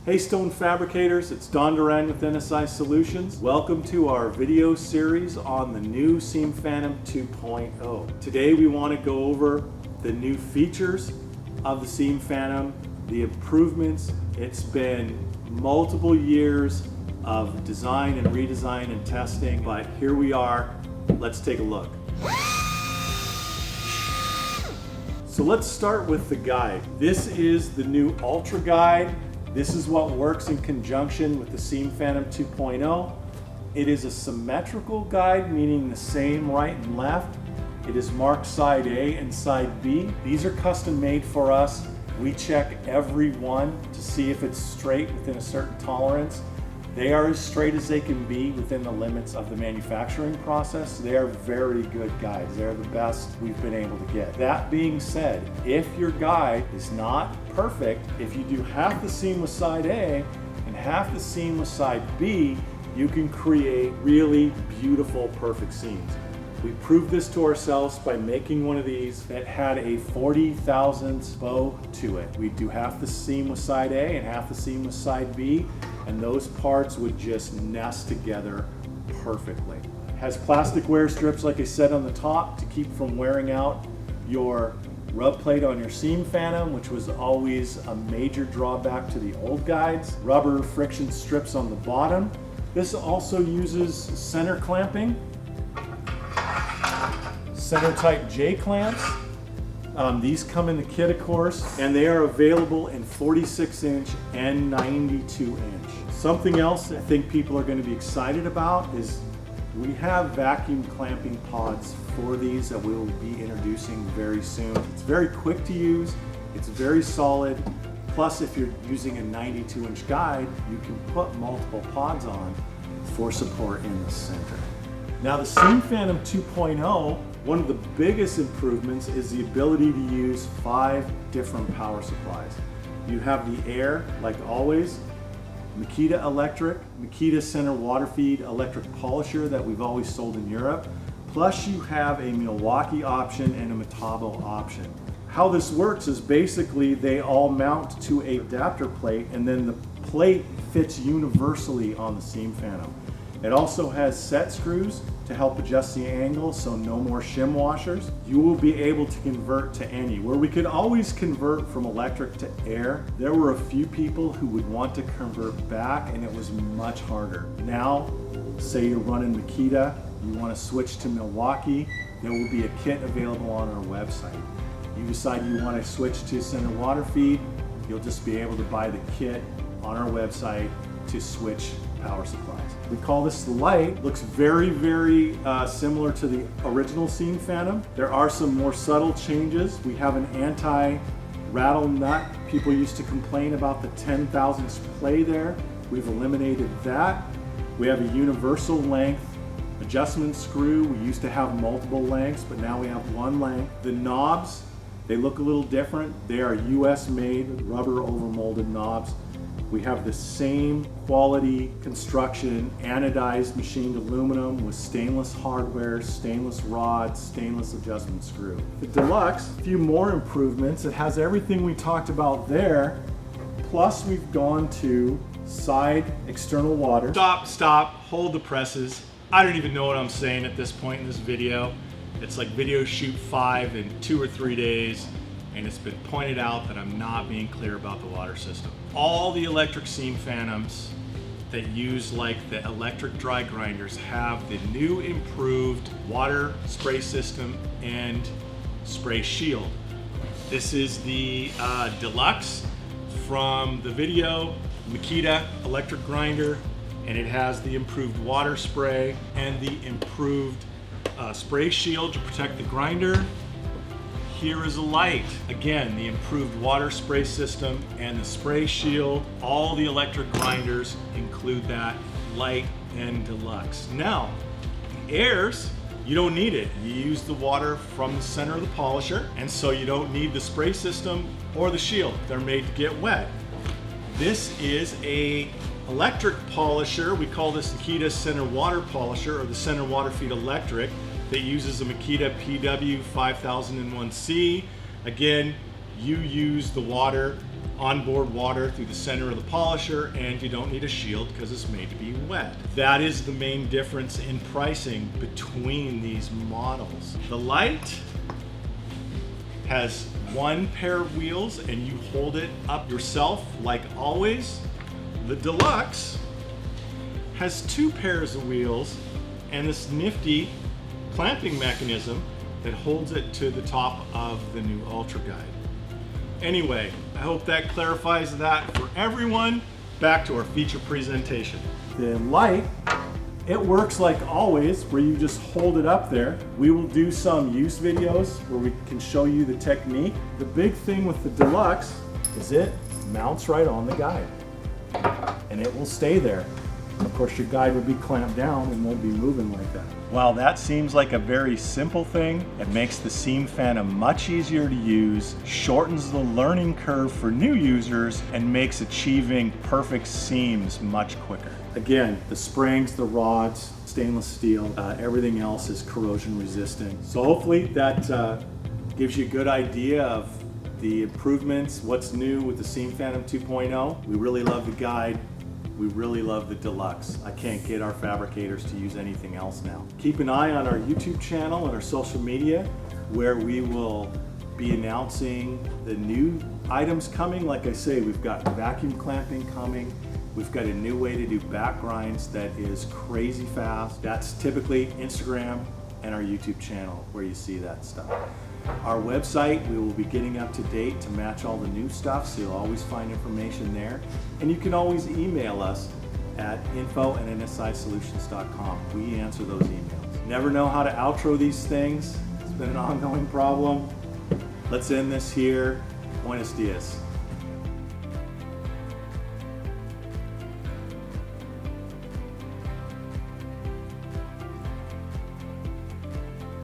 Hey stone fabricators, it's Don Durand with NSI Solutions. Welcome to our video series on the new Seam Phantom 2.0. Today we want to go over the new features of the Seam Phantom, the improvements. It's been multiple years of design and redesign and testing, but here we are. Let's take a look. So let's start with the guide. This is the new Ultra Guide. This is what works in conjunction with the Seam Phantom 2.0. It is a symmetrical guide, meaning the same right and left. It is marked side A and side B. These are custom made for us. We check every one to see if it's straight within a certain tolerance. They are as straight as they can be within the limits of the manufacturing process. They are very good guides. They're the best we've been able to get. That being said, if your guide is not perfect, if you do half the seam with side A and half the seam with side B, you can create really beautiful, perfect seams. We proved this to ourselves by making one of these that had a 40 thousandths bow to it. We do half the seam with side A and half the seam with side B, and those parts would just nest together perfectly. Has plastic wear strips, like I said, on the top to keep from wearing out your rub plate on your Seam Phantom, which was always a major drawback to the old guides. Rubber friction strips on the bottom. This also uses center clamping. Center type J clamps. These come in the kit, of course, and they are available in 46 inch and 92 inch. Something else I think people are going to be excited about is we have vacuum clamping pods for these that we will be introducing very soon. It's very quick to use, it's very solid, plus if you're using a 92 inch guide, you can put multiple pods on for support in the center. Now the Seam Phantom 2.0, one of the biggest improvements is the ability to use 5 different power supplies. You have the air, like always, Makita Electric, Makita Center Water Feed electric polisher that we've always sold in Europe, plus you have a Milwaukee option and a Metabo option. How this works is basically they all mount to a adapter plate, and then the plate fits universally on the Seam Phantom. It also has set screws to help adjust the angle, so no more shim washers. You will be able to convert to any. Where we could always convert from electric to air, there were a few people who would want to convert back, and it was much harder. Now, say you're running Makita, you want to switch to Milwaukee, there will be a kit available on our website. You decide you want to switch to Center Water Feed, you'll just be able to buy the kit on our website to switch power supplies. We call this the Light. Looks very, very similar to the original Seam Phantom. There are some more subtle changes. We have an anti-rattle nut. People used to complain about the 10 thousandths play there. We've eliminated that. We have a universal length adjustment screw. We used to have multiple lengths, but now we have one length. The knobs, they look a little different. They are US made, rubber overmolded knobs. We have the same quality construction, anodized machined aluminum with stainless hardware, stainless rods, stainless adjustment screw. The Deluxe, a few more improvements. It has everything we talked about there, plus we've gone to side external water. Stop, hold the presses. I don't even know what I'm saying at this point in this video. It's like video shoot 5 in 2 or 3 days. And it's been pointed out that I'm not being clear about the water system. All the electric Seam Phantoms that use like the electric dry grinders have the new improved water spray system and spray shield. This is the Deluxe from the video, Makita Electric Grinder, and it has the improved water spray and the improved spray shield to protect the grinder. Here is a Light. Again, the improved water spray system and the spray shield. All the electric grinders include that, Light and Deluxe. Now, the Airs, you don't need it. You use the water from the center of the polisher, and so you don't need the spray system or the shield. They're made to get wet. This is a electric polisher. We call this Makita Center Water Polisher, or the Center Water Feed Electric, that uses a Makita PW 5001C. Again, you use the water onboard water through the center of the polisher, and you don't need a shield because it's made to be wet. That is the main difference in pricing between these models. The Lite has one pair of wheels and you hold it up yourself like always. The Deluxe has two pairs of wheels and this nifty clamping mechanism that holds it to the top of the new Ultra Guide. Anyway, I hope that clarifies that for everyone. Back to our feature presentation. The Lite, it works like always, where you just hold it up there. We will do some use videos where we can show you the technique. The big thing with the Deluxe is it mounts right on the guide, and it will stay there. Of course, your guide will be clamped down and won't be moving like that. While that seems like a very simple thing, it makes the Seam Phantom much easier to use, shortens the learning curve for new users, and makes achieving perfect seams much quicker. Again, the springs, the rods, stainless steel, everything else is corrosion resistant. So hopefully that gives you a good idea of the improvements, what's new with the Seam Phantom 2.0. We really love the guide. We really love the Deluxe. I can't get our fabricators to use anything else now. Keep an eye on our YouTube channel and our social media, where we will be announcing the new items coming. Like I say, we've got vacuum clamping coming. We've got a new way to do back grinds that is crazy fast. That's typically Instagram and our YouTube channel where you see that stuff. Our website, we will be getting up to date to match all the new stuff, so you'll always find information there. And you can always email us at info@nsisolutions.com. We answer those emails. Never know how to outro these things. It's been an ongoing problem. Let's end this here. Buenos dias.